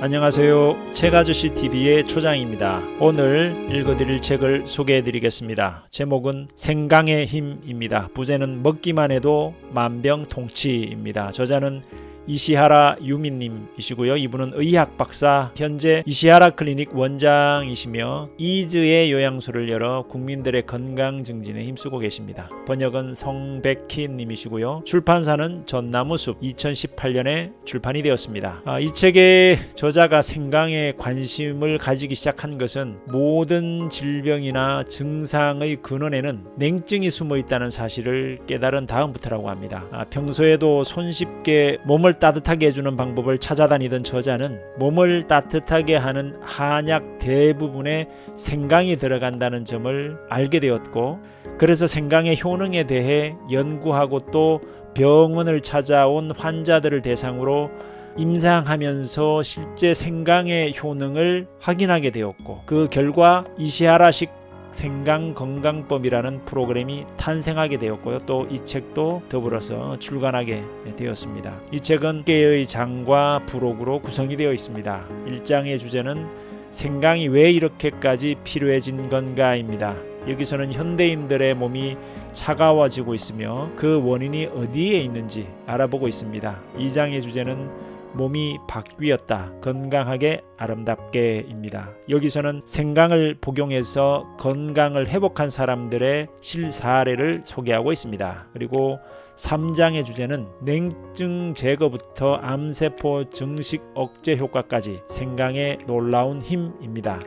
안녕하세요. 책아저씨 TV의 초장입니다. 오늘 읽어드릴 책을 소개해드리겠습니다. 제목은 생강의 힘입니다. 부제는 먹기만 해도 만병통치입니다. 저자는 이시하라 유미님이시고요. 이분은 의학 박사, 현재 이시하라 클리닉 원장이시며 이즈의 요양소를 열어 국민들의 건강 증진에 힘쓰고 계십니다. 번역은 성백희님이시고요. 출판사는 전나무숲, 2018년에 출판이 되었습니다. 이 책의 저자가 생강에 관심을 가지기 시작한 것은 모든 질병이나 증상의 근원에는 냉증이 숨어 있다는 사실을 깨달은 다음부터라고 합니다. 평소에도 손쉽게 몸을 따뜻하게 해주는 방법을 찾아다니던 저자는 몸을 따뜻하게 하는 한약 대부분에 생강이 들어간다는 점을 알게 되었고, 그래서 생강의 효능에 대해 연구하고 또 병원을 찾아온 환자들을 대상으로 임상하면서 실제 생강의 효능을 확인하게 되었고, 그 결과 이시하라식 생강건강법이라는 프로그램이 탄생하게 되었고요. 또 이 책도 더불어서 출간하게 되었습니다. 이 책은 10개의 장과 부록으로 구성이 되어 있습니다. 1장의 주제는 생강이 왜 이렇게까지 필요해진 건가입니다. 여기서는 현대인들의 몸이 차가워지고 있으며 그 원인이 어디에 있는지 알아보고 있습니다. 2장의 주제는 몸이 바뀌었다, 건강하게 아름답게입니다. 여기서는 생강을 복용해서 건강을 회복한 사람들의 실사례를 소개하고 있습니다. 그리고 3장의 주제는 냉증 제거부터 암세포 증식 억제 효과까지 생강의 놀라운 힘입니다.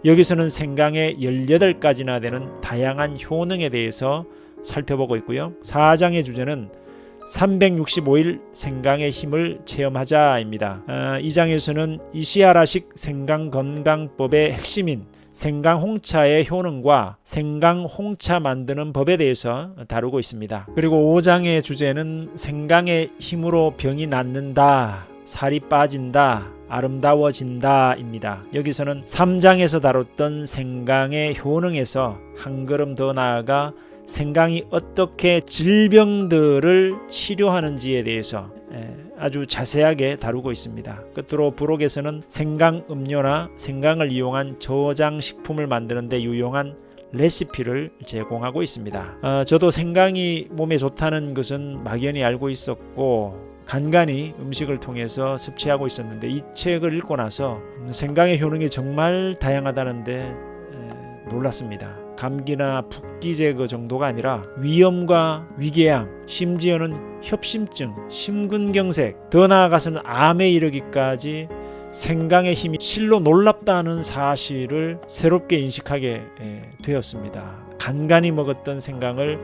여기서는 생강의 18가지나 되는 다양한 효능에 대해서 살펴보고 있고요. 4장의 주제는 365일 생강의 힘을 체험하자입니다. 이 장에서는 이시하라식 생강건강법의 핵심인 생강홍차의 효능과 생강홍차 만드는 법에 대해서 다루고 있습니다. 그리고 5장의 주제는 생강의 힘으로 병이 낫는다, 살이 빠진다, 아름다워진다 입니다. 여기서는 3장에서 다뤘던 생강의 효능에서 한 걸음 더 나아가 생강이 어떻게 질병들을 치료하는지에 대해서 아주 자세하게 다루고 있습니다. 끝으로 부록에서는 생강 음료나 생강을 이용한 저장식품을 만드는 데 유용한 레시피를 제공하고 있습니다. 저도 생강이 몸에 좋다는 것은 막연히 알고 있었고 간간히 음식을 통해서 섭취하고 있었는데, 이 책을 읽고 나서 생강의 효능이 정말 다양하다는데 놀랐습니다. 감기나 붓기 제거 정도가 아니라 위염과 위궤양, 심지어는 협심증, 심근경색, 더 나아가서는 암에 이르기까지 생강의 힘이 실로 놀랍다는 사실을 새롭게 인식하게 되었습니다. 간간히 먹었던 생강을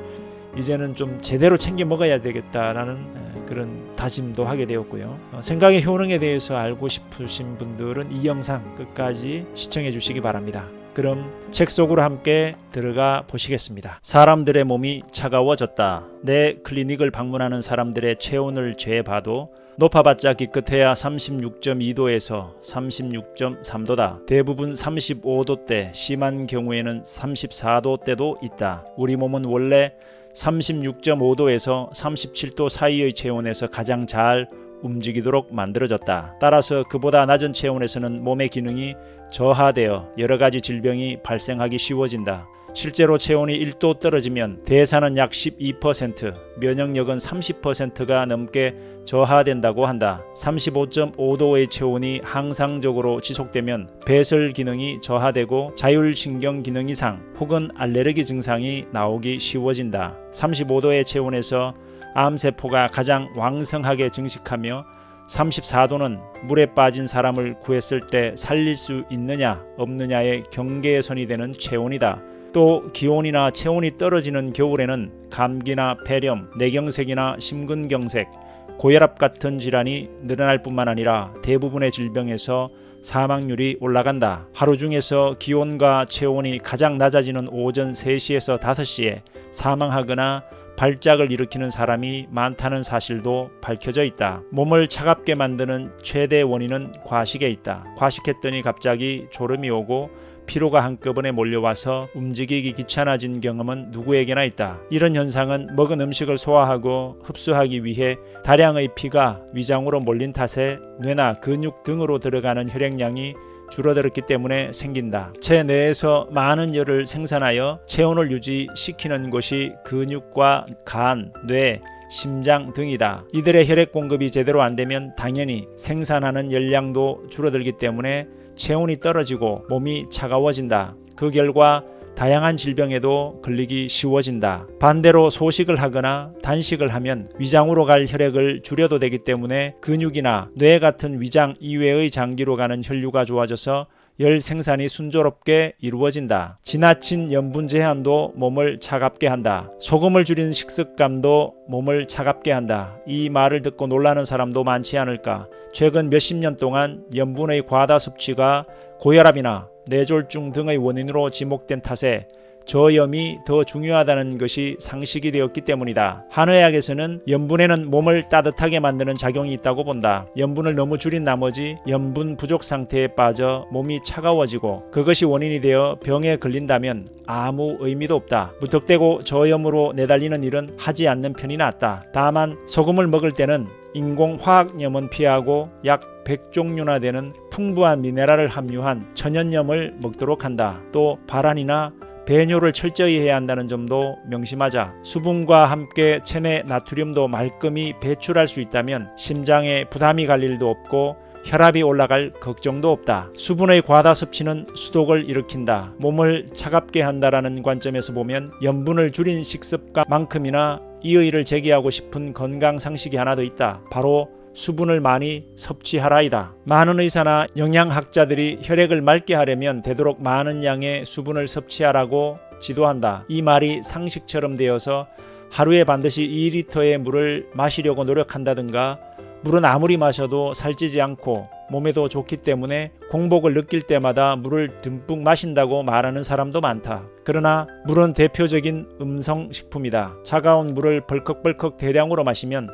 이제는 좀 제대로 챙겨 먹어야 되겠다라는 그런 다짐도 하게 되었고요. 생강의 효능에 대해서 알고 싶으신 분들은 이 영상 끝까지 시청해 주시기 바랍니다. 그럼 책 속으로 함께 들어가 보시겠습니다. 사람들의 몸이 차가워졌다. 내 클리닉을 방문하는 사람들의 체온을 재봐도 높아봤자 기껏해야 36.2도에서 36.3도다. 대부분 35도대, 심한 경우에는 34도대도 있다. 우리 몸은 원래 36.5도에서 37도 사이의 체온에서 가장 잘 움직이도록 만들어졌다. 따라서 그보다 낮은 체온에서는 몸의 기능이 저하되어 여러가지 질병이 발생하기 쉬워진다. 실제로 체온이 1도 떨어지면 대사는 약 12%, 면역력은 30%가 넘게 저하된다고 한다. 35.5도의 체온이 항상적으로 지속되면 배설 기능이 저하되고 자율신경 기능 이상 혹은 알레르기 증상이 나오기 쉬워진다. 35도의 체온에서 암세포가 가장 왕성하게 증식하며 34도는 물에 빠진 사람을 구했을 때 살릴 수 있느냐 없느냐의 경계선이 되는 체온이다. 또 기온이나 체온이 떨어지는 겨울에는 감기나 폐렴, 뇌경색이나 심근경색, 고혈압 같은 질환이 늘어날 뿐만 아니라 대부분의 질병에서 사망률이 올라간다. 하루 중에서 기온과 체온이 가장 낮아지는 오전 3시에서 5시에 사망하거나 발작을 일으키는 사람이 많다는 사실도 밝혀져 있다. 몸을 차갑게 만드는 최대 원인은 과식에 있다. 과식했더니 갑자기 졸음이 오고 피로가 한꺼번에 몰려와서 움직이기 귀찮아진 경험은 누구에게나 있다. 이런 현상은 먹은 음식을 소화하고 흡수하기 위해 다량의 피가 위장으로 몰린 탓에 뇌나 근육 등으로 들어가는 혈액량이 줄어들었기 때문에 생긴다. 체내에서 많은 열을 생산하여 체온을 유지시키는 곳이 근육과 간, 뇌, 심장 등이다. 이들의 혈액 공급이 제대로 안 되면 당연히 생산하는 열량도 줄어들기 때문에 체온이 떨어지고 몸이 차가워진다. 그 결과 다양한 질병에도 걸리기 쉬워진다. 반대로 소식을 하거나 단식을 하면 위장으로 갈 혈액을 줄여도 되기 때문에 근육이나 뇌 같은 위장 이외의 장기로 가는 혈류가 좋아져서 열 생산이 순조롭게 이루어진다. 지나친 염분 제한도 몸을 차갑게 한다. 소금을 줄인 식습관도 몸을 차갑게 한다. 이 말을 듣고 놀라는 사람도 많지 않을까. 최근 몇십 년 동안 염분의 과다 섭취가 고혈압이나 뇌졸중 등의 원인으로 지목된 탓에 저염이 더 중요하다는 것이 상식이 되었기 때문이다. 한의학에서는 염분에는 몸을 따뜻하게 만드는 작용이 있다고 본다. 염분을 너무 줄인 나머지 염분 부족 상태에 빠져 몸이 차가워지고 그것이 원인이 되어 병에 걸린다면 아무 의미도 없다. 무턱대고 저염으로 내달리는 일은 하지 않는 편이 낫다. 다만 소금을 먹을 때는 인공화학염은 피하고 약 100종류나 되는 풍부한 미네랄을 함유한 천연염을 먹도록 한다. 또 발안이나 배뇨를 철저히 해야 한다는 점도 명심하자. 수분과 함께 체내 나트륨도 말끔히 배출할 수 있다면 심장에 부담이 갈 일도 없고 혈압이 올라갈 걱정도 없다. 수분의 과다 섭취는 수독을 일으킨다. 몸을 차갑게 한다라는 관점에서 보면 염분을 줄인 식습관만큼이나 이의를 제기하고 싶은 건강 상식이 하나 더 있다. 바로 수분을 많이 섭취하라이다. 많은 의사나 영양학자들이 혈액을 맑게 하려면 되도록 많은 양의 수분을 섭취하라고 지도한다. 이 말이 상식처럼 되어서 하루에 반드시 2리터의 물을 마시려고 노력한다든가 물은 아무리 마셔도 살찌지 않고 몸에도 좋기 때문에 공복을 느낄 때마다 물을 듬뿍 마신다고 말하는 사람도 많다. 그러나 물은 대표적인 음성식품이다. 차가운 물을 벌컥벌컥 대량으로 마시면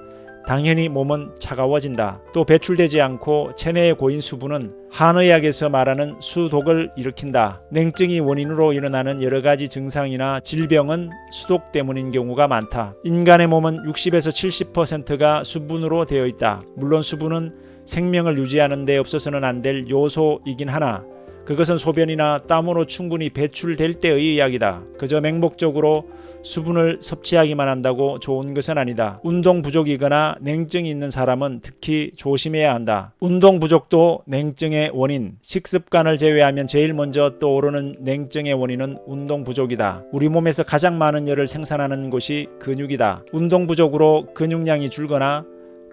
당연히 몸은 차가워진다. 또 배출되지 않고 체내에 고인 수분은 한의학에서 말하는 수독을 일으킨다. 냉증이 원인으로 일어나는 여러 가지 증상이나 질병은 수독 때문인 경우가 많다. 인간의 몸은 60에서 70%가 수분으로 되어 있다. 물론 수분은 생명을 유지하는 데 없어서는 안 될 요소이긴 하나 그것은 소변이나 땀으로 충분히 배출될 때의 이야기다. 그저 맹목적으로 수분을 섭취하기만 한다고 좋은 것은 아니다. 운동 부족이거나 냉증이 있는 사람은 특히 조심해야 한다. 운동 부족도 냉증의 원인, 식습관을 제외하면 제일 먼저 떠오르는 냉증의 원인은 운동 부족이다. 우리 몸에서 가장 많은 열을 생산하는 곳이 근육이다. 운동 부족으로 근육량이 줄거나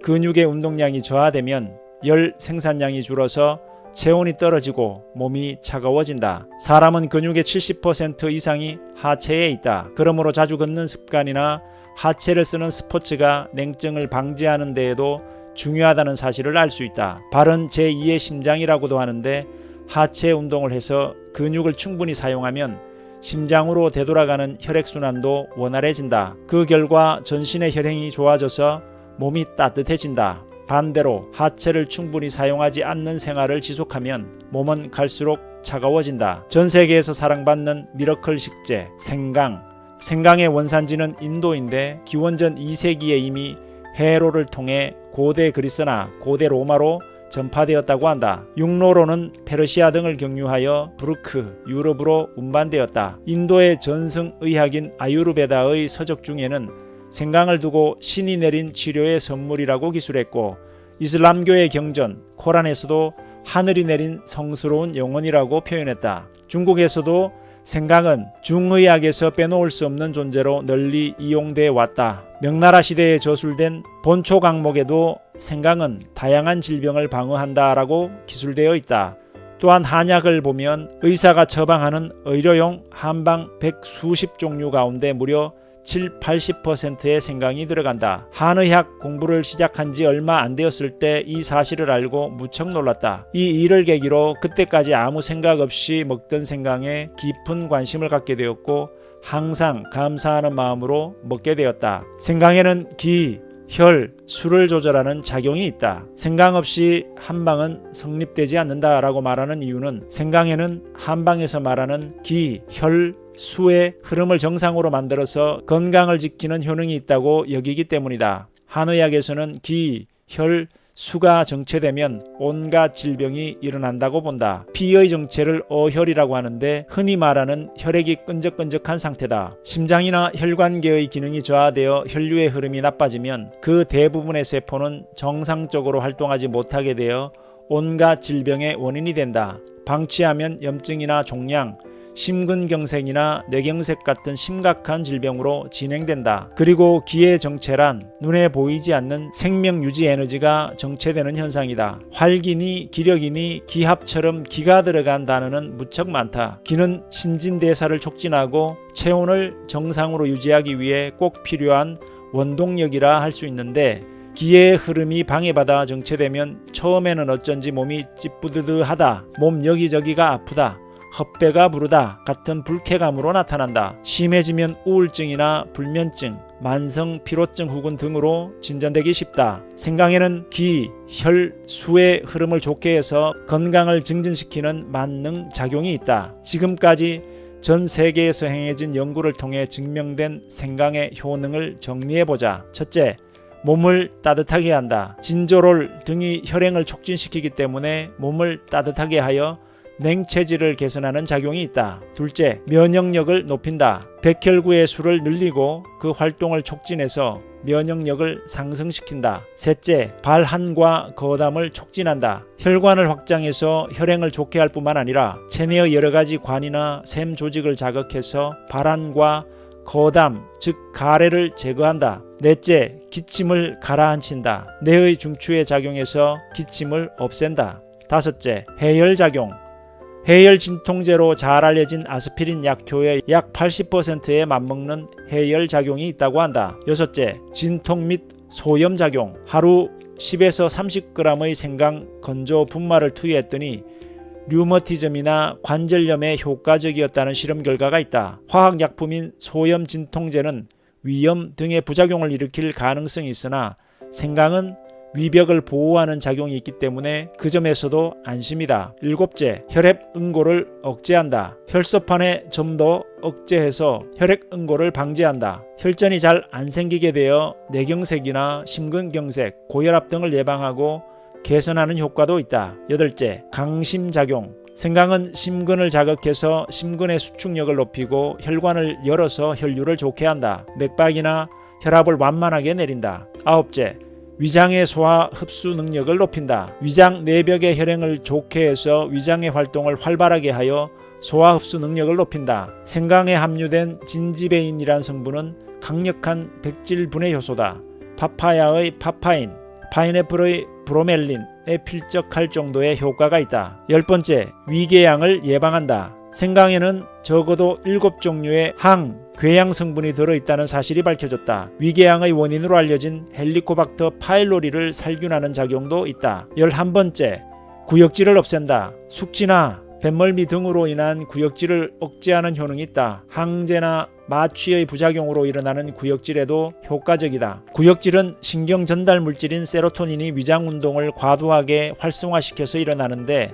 근육의 운동량이 저하되면 열 생산량이 줄어서 체온이 떨어지고 몸이 차가워진다. 사람은 근육의 70% 이상이 하체에 있다. 그러므로 자주 걷는 습관이나 하체를 쓰는 스포츠가 냉증을 방지하는 데에도 중요하다는 사실을 알 수 있다. 발은 제2의 심장이라고도 하는데 하체 운동을 해서 근육을 충분히 사용하면 심장으로 되돌아가는 혈액순환도 원활해진다. 그 결과 전신의 혈행이 좋아져서 몸이 따뜻해진다. 반대로 하체를 충분히 사용하지 않는 생활을 지속하면 몸은 갈수록 차가워진다. 전 세계에서 사랑받는 미러클 식재 생강. 생강의 원산지는 인도인데 기원전 2세기에 이미 해로를 통해 고대 그리스나 고대 로마로 전파되었다고 한다. 육로로는 페르시아 등을 경유하여 부르크, 유럽으로 운반되었다. 인도의 전승의학인 아유르베다의 서적 중에는 생강을 두고 신이 내린 치료의 선물이라고 기술했고 이슬람교의 경전, 코란에서도 하늘이 내린 성스러운 영혼이라고 표현했다. 중국에서도 생강은 중의학에서 빼놓을 수 없는 존재로 널리 이용돼 왔다. 명나라 시대에 저술된 본초 강목에도 생강은 다양한 질병을 방어한다라고 기술되어 있다. 또한 한약을 보면 의사가 처방하는 의료용 한방 100수십 종류 가운데 무려 70-80%의 생강이 들어간다. 한의학 공부를 시작한 지 얼마 안 되었을 때 이 사실을 알고 무척 놀랐다. 이 일을 계기로 그때까지 아무 생각 없이 먹던 생강에 깊은 관심을 갖게 되었고 항상 감사하는 마음으로 먹게 되었다. 생강에는 기, 혈, 수를 조절하는 작용이 있다. 생강 없이 한방은 성립되지 않는다라고 말하는 이유는 생강에는 한방에서 말하는 기, 혈, 수의 흐름을 정상으로 만들어서 건강을 지키는 효능이 있다고 여기기 때문이다. 한의학에서는 기, 혈, 수가 정체되면 온갖 질병이 일어난다고 본다. 피의 정체를 어혈이라고 하는데 흔히 말하는 혈액이 끈적끈적한 상태다. 심장이나 혈관계의 기능이 저하되어 혈류의 흐름이 나빠지면 그 대부분의 세포는 정상적으로 활동하지 못하게 되어 온갖 질병의 원인이 된다. 방치하면 염증이나 종양, 심근경색이나 뇌경색 같은 심각한 질병으로 진행된다. 그리고 기의 정체란 눈에 보이지 않는 생명유지 에너지가 정체되는 현상이다. 활기니 기력이니 기합처럼 기가 들어간 단어는 무척 많다. 기는 신진대사를 촉진하고 체온을 정상으로 유지하기 위해 꼭 필요한 원동력이라 할 수 있는데 기의 흐름이 방해받아 정체되면 처음에는 어쩐지 몸이 찌뿌드드하다, 몸 여기저기가 아프다, 헛배가 부르다 같은 불쾌감으로 나타난다. 심해지면 우울증이나 불면증, 만성 피로증 후군 등으로 진전되기 쉽다. 생강에는 기, 혈, 수의 흐름을 좋게 해서 건강을 증진시키는 만능 작용이 있다. 지금까지 전 세계에서 행해진 연구를 통해 증명된 생강의 효능을 정리해보자. 첫째, 몸을 따뜻하게 한다. 진저롤 등이 혈행을 촉진시키기 때문에 몸을 따뜻하게 하여 냉체질을 개선하는 작용이 있다. 둘째, 면역력을 높인다. 백혈구의 수를 늘리고 그 활동을 촉진해서 면역력을 상승시킨다. 셋째, 발한과 거담을 촉진한다. 혈관을 확장해서 혈행을 좋게 할 뿐만 아니라 체내의 여러가지 관이나 샘 조직을 자극해서 발한과 거담, 즉 가래를 제거한다. 넷째, 기침을 가라앉힌다. 뇌의 중추에 작용해서 기침을 없앤다. 다섯째, 해열작용. 해열 진통제로 잘 알려진 아스피린 약효의 약 80%에 맞먹는 해열 작용이 있다고 한다. 여섯째, 진통 및 소염 작용. 하루 10에서 30g의 생강 건조 분말을 투여했더니 류머티즘이나 관절염에 효과적이었다는 실험 결과가 있다. 화학약품인 소염 진통제는 위염 등의 부작용을 일으킬 가능성이 있으나 생강은 위벽을 보호하는 작용이 있기 때문에 그 점에서도 안심이다. 일곱째, 혈액응고를 억제한다. 혈소판의 점도 억제해서 혈액응고를 방지한다. 혈전이 잘 안 생기게 되어 뇌경색이나 심근경색, 고혈압 등을 예방하고 개선하는 효과도 있다. 여덟째, 강심작용. 생강은 심근을 자극해서 심근의 수축력을 높이고 혈관을 열어서 혈류를 좋게 한다. 맥박이나 혈압을 완만하게 내린다. 아홉째, 위장의 소화 흡수 능력을 높인다. 위장 내벽의 혈행을 좋게 해서 위장의 활동을 활발하게 하여 소화 흡수 능력을 높인다. 생강에 함유된 진지베인이란 성분은 강력한 백질 분해 효소다. 파파야의 파파인, 파인애플의 브로멜린에 필적할 정도의 효과가 있다. 열번째, 위궤양을 예방한다. 생강에는 적어도 7종류의 항, 궤양 성분이 들어있다는 사실이 밝혀졌다. 위궤양의 원인으로 알려진 헬리코박터 파일로리를 살균하는 작용도 있다. 11번째, 구역질을 없앤다. 숙취나 뱃멀미 등으로 인한 구역질을 억제하는 효능이 있다. 항제나 마취의 부작용으로 일어나는 구역질에도 효과적이다. 구역질은 신경 전달 물질인 세로토닌이 위장 운동을 과도하게 활성화시켜서 일어나는데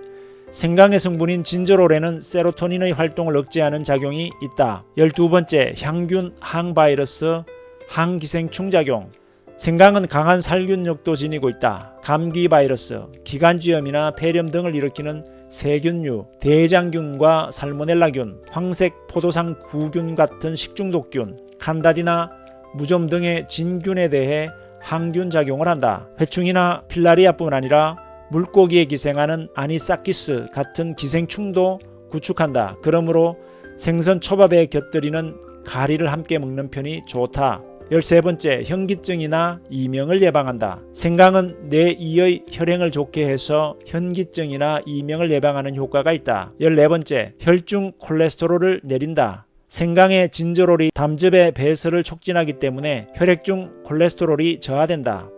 생강의 성분인 진저롤에는 세로토닌의 활동을 억제하는 작용이 있다. 12번째, 향균, 항바이러스, 항기생충 작용. 생강은 강한 살균력도 지니고 있다. 감기 바이러스, 기관지염이나 폐렴 등을 일으키는 세균류, 대장균과 살모넬라균, 황색 포도상 구균 같은 식중독균, 칸다디나 무좀 등의 진균에 대해 항균 작용을 한다. 회충이나 필라리아뿐 아니라 물고기에 기생하는 아니사키스 같은 기생충도 구축한다. 그러므로 생선 초밥에 곁들이는 가리를 함께 먹는 편이 좋다. 13번째, 현기증이나 이명을 예방한다. 생강은 뇌 이의 혈행을 좋게 해서 현기증이나 이명을 예방하는 효과가 있다. 14번째, 혈중 콜레스테롤을 내린다. 생강의 진저롤이 담즙의 배설을 촉진하기 때문에 혈액 중 콜레스테롤이 저하된다.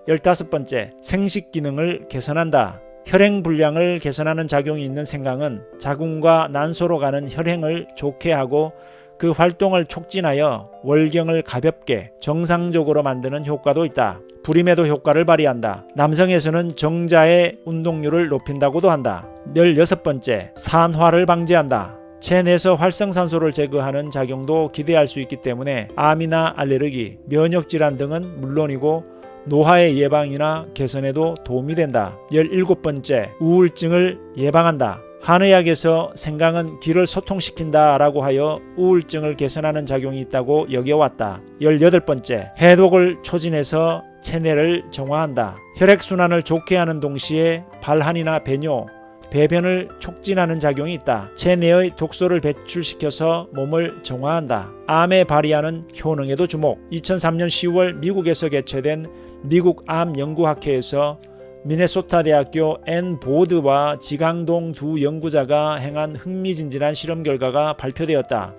15번째, 생식 기능을 개선한다. 혈행 분량을 개선하는 작용이 있는 생강은 자궁과 난소로 가는 혈행을 좋게 하고 그 활동을 촉진하여 월경을 가볍게 정상적으로 만드는 효과도 있다. 불임에도 효과를 발휘한다. 남성에서는 정자의 운동률을 높인다고도 한다. 16번째, 산화를 방지한다. 체내에서 활성산소를 제거하는 작용도 기대할 수 있기 때문에 암이나 알레르기, 면역질환 등은 물론이고 노화의 예방이나 개선에도 도움이 된다. 17번째, 우울증을 예방한다. 한의학에서 생강은 기를 소통시킨다 라고 하여 우울증을 개선하는 작용이 있다고 여겨왔다. 18번째, 해독을 촉진해서 체내를 정화한다. 혈액순환을 좋게 하는 동시에 발한이나 배뇨, 배변을 촉진하는 작용이 있다. 체내의 독소를 배출시켜서 몸을 정화한다. 암에 발휘하는 효능에도 주목. 2003년 10월 미국에서 개최된 미국 암연구학회에서 미네소타 대학교 앤 보드와 지강동 두 연구자가 행한 흥미진진한 실험 결과가 발표되었다.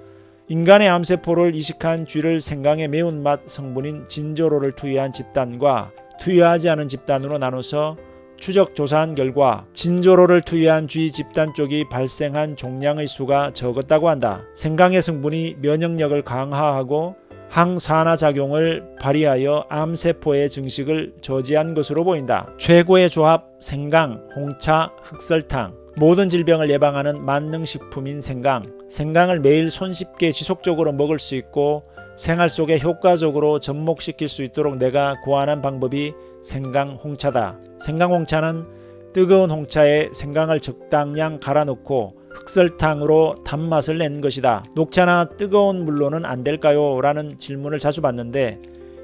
인간의 암세포를 이식한 쥐를 생강의 매운맛 성분인 진저로를 투여한 집단과 투여하지 않은 집단으로 나눠서 추적 조사한 결과 진저로를 투여한 쥐 집단 쪽이 발생한 종양의 수가 적었다고 한다. 생강의 성분이 면역력을 강화하고 항산화 작용을 발휘하여 암세포의 증식을 저지한 것으로 보인다. 최고의 조합 생강, 홍차, 흑설탕. 모든 질병을 예방하는 만능식품인 생강. 생강을 매일 손쉽게 지속적으로 먹을 수 있고 생활 속에 효과적으로 접목시킬 수 있도록 내가 고안한 방법이 생강 홍차다. 생강 홍차는 뜨거운 홍차에 생강을 적당량 갈아 넣고 흑설탕으로 단맛을 낸 것이다. 녹차나 뜨거운 물로는 안 될까요? 라는 질문을 자주 받는데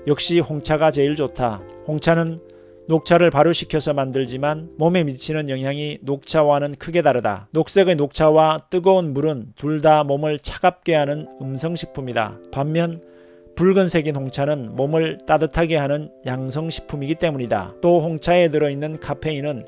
역시 홍차가 제일 좋다. 홍차는 녹차를 발효시켜서 만들지만 몸에 미치는 영향이 녹차와는 크게 다르다. 녹색의 녹차와 뜨거운 물은 둘 다 몸을 차갑게 하는 음성식품이다. 반면 붉은색인 홍차는 몸을 따뜻하게 하는 양성식품이기 때문이다. 또 홍차에 들어있는 카페인은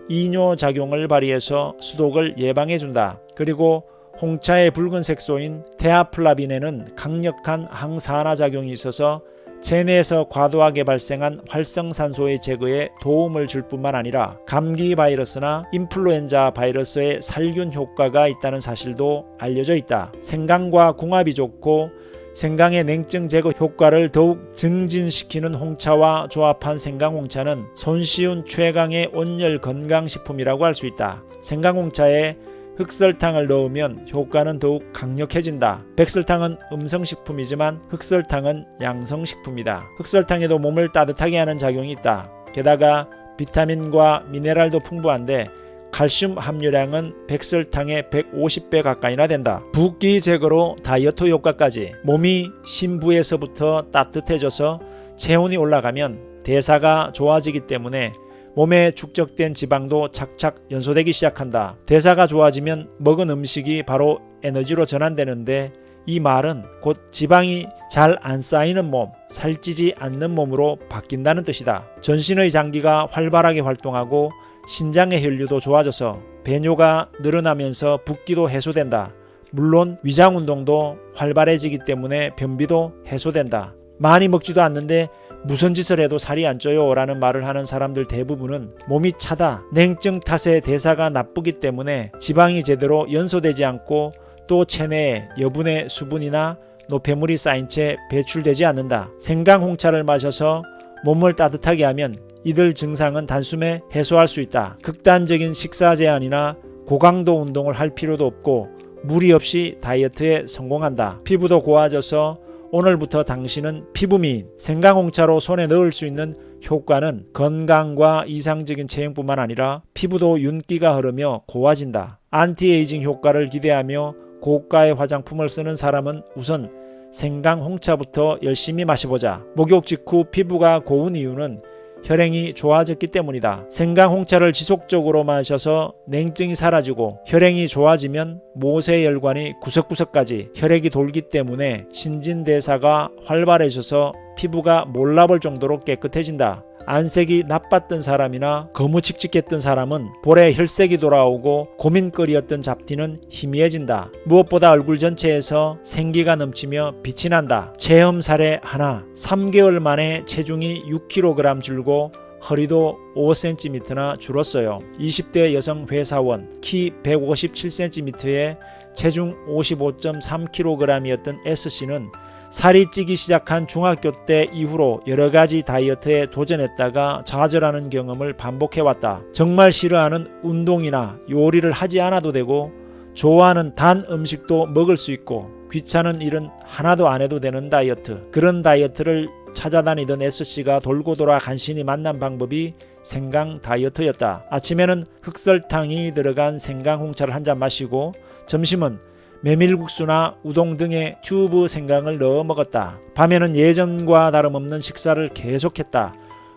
이뇨작용을 발휘해서 수독을 예방해준다. 그리고 홍차의 붉은 색소인 테아플라빈에는 강력한 항산화 작용이 있어서 체내에서 과도하게 발생한 활성산소의 제거에 도움을 줄 뿐만 아니라 감기 바이러스나 인플루엔자 바이러스의 살균 효과가 있다는 사실도 알려져 있다. 생강과 궁합이 좋고 생강의 냉증 제거 효과를 더욱 증진시키는 홍차와 조합한 생강홍차는 손쉬운 최강의 온열 건강식품이라고 할 수 있다. 생강홍차에 흑설탕을 넣으면 효과는 더욱 강력해진다. 백설탕은 음성식품이지만 흑설탕은 양성식품이다. 흑설탕에도 몸을 따뜻하게 하는 작용이 있다. 게다가 비타민과 미네랄도 풍부한데 칼슘 함유량은 백설탕의 150배 가까이나 된다. 붓기 제거로 다이어트 효과까지. 몸이 심부에서부터 따뜻해져서 체온이 올라가면 대사가 좋아지기 때문에 몸에 축적된 지방도 착착 연소되기 시작한다. 대사가 좋아지면 먹은 음식이 바로 에너지로 전환되는데 이 말은 곧 지방이 잘 안 쌓이는 몸, 살찌지 않는 몸으로 바뀐다는 뜻이다. 전신의 장기가 활발하게 활동하고 신장의 혈류도 좋아져서 배뇨가 늘어나면서 붓기도 해소된다. 물론 위장운동도 활발해지기 때문에 변비도 해소된다. 많이 먹지도 않는데 무슨 짓을 해도 살이 안 쪄요 라는 말을 하는 사람들 대부분은 몸이 차다. 냉증 탓에 대사가 나쁘기 때문에 지방이 제대로 연소되지 않고 또 체내에 여분의 수분이나 노폐물이 쌓인 채 배출되지 않는다. 생강 홍차를 마셔서 몸을 따뜻하게 하면 이들 증상은 단숨에 해소할 수 있다. 극단적인 식사 제한이나 고강도 운동을 할 필요도 없고 무리 없이 다이어트에 성공한다. 피부도 고와져서 오늘부터 당신은 피부미인. 생강홍차로 손에 넣을 수 있는 효과는 건강과 이상적인 체형뿐만 아니라 피부도 윤기가 흐르며 고와진다. 안티에이징 효과를 기대하며 고가의 화장품을 쓰는 사람은 우선 생강홍차부터 열심히 마셔보자. 목욕 직후 피부가 고운 이유는 혈행이 좋아졌기 때문이다. 생강홍차를 지속적으로 마셔서 냉증이 사라지고 혈행이 좋아지면 모세혈관이 구석구석까지 혈액이 돌기 때문에 신진대사가 활발해져서 피부가 몰라볼 정도로 깨끗해진다. 안색이 나빴던 사람이나 거무칙칙했던 사람은 볼에 혈색이 돌아오고 고민거리였던 잡티는 희미해진다. 무엇보다 얼굴 전체에서 생기가 넘치며 빛이 난다. 체험 사례 하나. 3개월 만에 체중이 6kg 줄고 허리도 5cm나 줄었어요. 20대 여성 회사원, 키 157cm에 체중 55.3kg이었던 S씨는 살이 찌기 시작한 중학교 때 이후로 여러가지 다이어트에 도전했다가 좌절하는 경험을 반복해왔다. 정말 싫어하는 운동이나 요리를 하지 않아도 되고 좋아하는 단 음식도 먹을 수 있고 귀찮은 일은 하나도 안 해도 되는 다이어트. 그런 다이어트를 찾아다니던 S씨가 돌고 돌아 간신히 만난 방법이 생강 다이어트였다. 아침에는 흑설탕이 들어간 생강 홍차를 한 잔 마시고 점심은 메밀국수나 우동 등의 튜브 생강을 넣어 먹었다. 밤에는 예전과 다름없는 식사를 계속했다.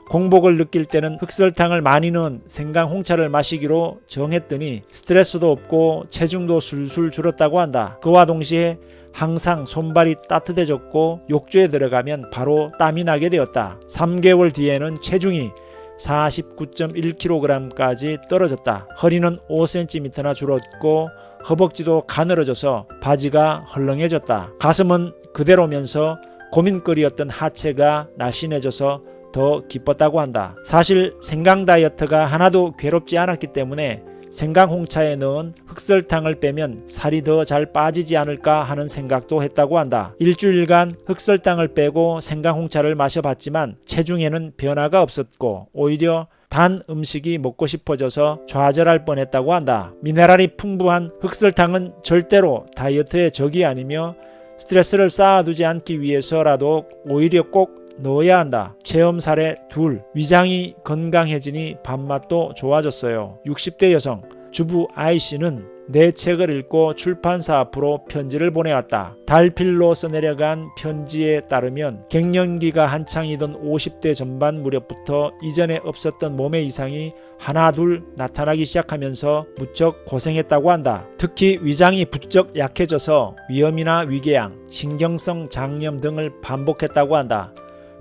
공복을 느낄 때는 흑설탕을 많이 넣은 생강 홍차를 마시기로 정했더니 스트레스도 없고 체중도 술술 줄었다고 한다. 그와 동시에 항상 손발이 따뜻해졌고 욕조에 들어가면 바로 땀이 나게 되었다. 3개월 뒤에는 체중이 49.1kg까지 떨어졌다. 허리는 5cm나 줄었고 허벅지도 가늘어져서 바지가 헐렁해졌다. 가슴은 그대로면서 고민거리였던 하체가 날씬해져서 더 기뻤다고 한다. 사실 생강 다이어트가 하나도 괴롭지 않았기 때문에 생강 홍차에 넣은 흑설탕을 빼면 살이 더 잘 빠지지 않을까 하는 생각도 했다고 한다. 일주일간 흑설탕을 빼고 생강 홍차를 마셔봤지만 체중에는 변화가 없었고 오히려 단 음식이 먹고 싶어져서 좌절할 뻔했다고 한다. 미네랄이 풍부한 흑설탕은 절대로 다이어트의 적이 아니며 스트레스를 쌓아두지 않기 위해서라도 오히려 꼭 넣어야 한다. 체험 사례 2. 위장이 건강해지니 밥맛도 좋아졌어요. 60대 여성 주부 I씨는 내 책을 읽고 출판사 앞으로 편지를 보내왔다. 달필로 써내려간 편지에 따르면 갱년기가 한창이던 50대 전반 무렵부터 이전에 없었던 몸의 이상이 하나둘 나타나기 시작하면서 무척 고생했다고 한다. 특히 위장이 부쩍 약해져서 위염이나 위궤양, 신경성 장염 등을 반복했다고 한다.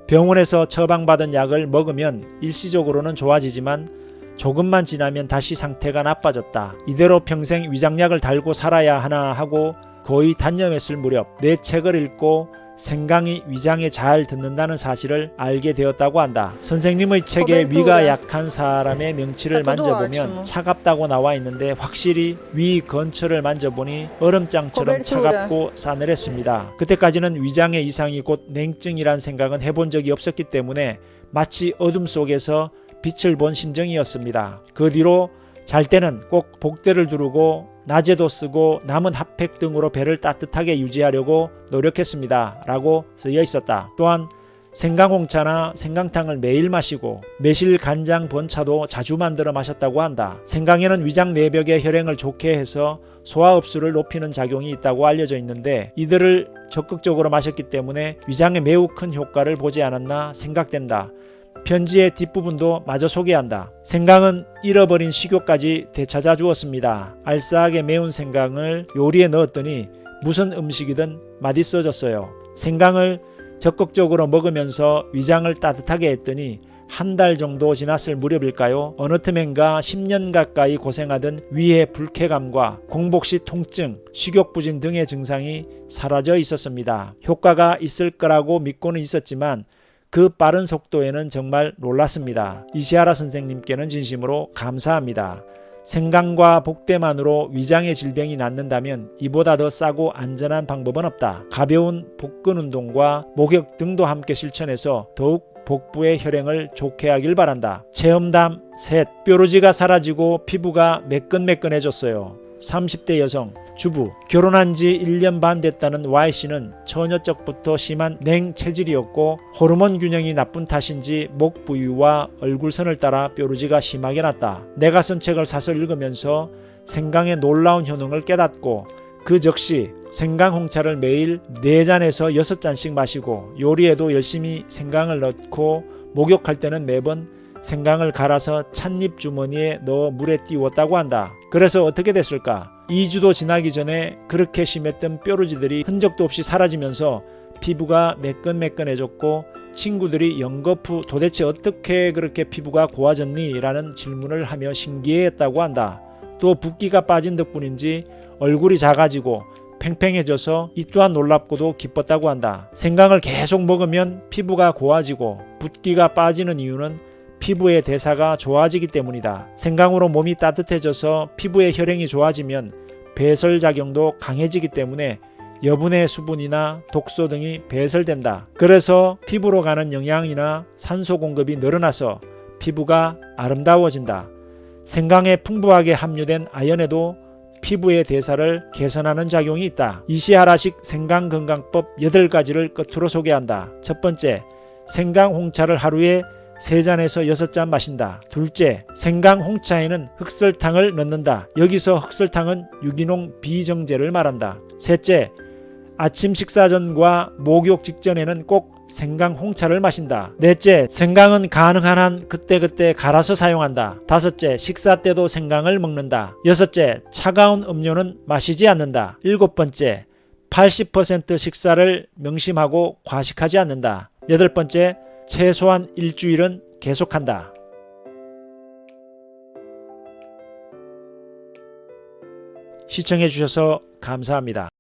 병원에서 처방받은 약을 먹으면 일시적으로는 좋아지지만 조금만 지나면 다시 상태가 나빠졌다. 이대로 평생 위장약을 달고 살아야 하나 하고 거의 단념했을 무렵 내 책을 읽고 생강이 위장에 잘 듣는다는 사실을 알게 되었다고 한다. 선생님의 책에 위가 약한 사람의 명치를 만져보면 차갑다고 나와 있는데 확실히 위 근처를 만져보니 얼음장처럼 차갑고 싸늘했습니다. 그때까지는 위장의 이상이 곧 냉증이란 생각은 해본 적이 없었기 때문에 마치 어둠 속에서 빛을 본 심정이었습니다. 그 뒤로 잘 때는 꼭 복대를 두르고 낮에도 쓰고 남은 핫팩 등으로 배를 따뜻하게 유지하려고 노력했습니다. 라고 쓰여 있었다. 또한 생강홍차나 생강탕을 매일 마시고 매실 간장 번차도 자주 만들어 마셨다고 한다. 생강에는 위장 내벽의 혈행을 좋게 해서 소화 흡수를 높이는 작용이 있다고 알려져 있는데 이들을 적극적으로 마셨기 때문에 위장에 매우 큰 효과를 보지 않았나 생각된다. 편지의 뒷부분도 마저 소개한다. 생강은 잃어버린 식욕까지 되찾아 주었습니다. 알싸하게 매운 생강을 요리에 넣었더니 무슨 음식이든 맛있어졌어요. 생강을 적극적으로 먹으면서 위장을 따뜻하게 했더니 한 달 정도 지났을 무렵일까요? 어느 틈엔가 10년 가까이 고생하던 위의 불쾌감과 공복시 통증, 식욕부진 등의 증상이 사라져 있었습니다. 효과가 있을 거라고 믿고는 있었지만 그 빠른 속도에는 정말 놀랐습니다. 이시하라 선생님께는 진심으로 감사합니다. 생강과 복대만으로 위장의 질병이 낫는다면 이보다 더 싸고 안전한 방법은 없다. 가벼운 복근 운동과 목욕 등도 함께 실천해서 더욱 복부의 혈행을 좋게 하길 바란다. 체험담 셋. 뾰루지가 사라지고 피부가 매끈매끈해졌어요. 30대 여성 주부 결혼한 지 1년 반 됐다는 Y씨는 처녀 적부터 심한 냉체질이었고 호르몬 균형이 나쁜 탓인지 목 부위와 얼굴선을 따라 뾰루지가 심하게 났다. 내가 쓴 책을 사서 읽으면서 생강의 놀라운 효능을 깨닫고 그 즉시 생강 홍차를 매일 4잔에서 6잔씩 마시고 요리에도 열심히 생강을 넣고 목욕할 때는 매번 생강을 갈아서 찻잎 주머니에 넣어 물에 띄웠다고 한다. 그래서 어떻게 됐을까? 2주도 지나기 전에 그렇게 심했던 뾰루지들이 흔적도 없이 사라지면서 피부가 매끈매끈해졌고 친구들이 연거푸 도대체 어떻게 그렇게 피부가 고와졌니? 라는 질문을 하며 신기해했다고 한다. 또 붓기가 빠진 덕분인지 얼굴이 작아지고 팽팽해져서 이 또한 놀랍고도 기뻤다고 한다. 생강을 계속 먹으면 피부가 고와지고 붓기가 빠지는 이유는 피부의 대사가 좋아지기 때문이다. 생강으로 몸이 따뜻해져서 피부의 혈행이 좋아지면 배설작용도 강해지기 때문에 여분의 수분이나 독소 등이 배설된다. 그래서 피부로 가는 영양이나 산소 공급이 늘어나서 피부가 아름다워진다. 생강에 풍부하게 함유된 아연에도 피부의 대사를 개선하는 작용이 있다. 이시하라식 생강건강법 8가지를 끝으로 소개한다. 첫 번째, 생강 홍차를 하루에 3잔에서 6잔 마신다. 둘째, 생강 홍차에는 흑설탕을 넣는다. 여기서 흑설탕은 유기농 비정제를 말한다. 셋째, 아침 식사 전과 목욕 직전에는 꼭 생강 홍차를 마신다. 넷째, 생강은 가능한 한 그때그때 갈아서 사용한다. 다섯째, 식사 때도 생강을 먹는다. 여섯째, 차가운 음료는 마시지 않는다. 일곱 번째, 80% 식사를 명심하고 과식하지 않는다. 여덟 번째, 최소한 일주일은 계속한다. 시청해 주셔서 감사합니다.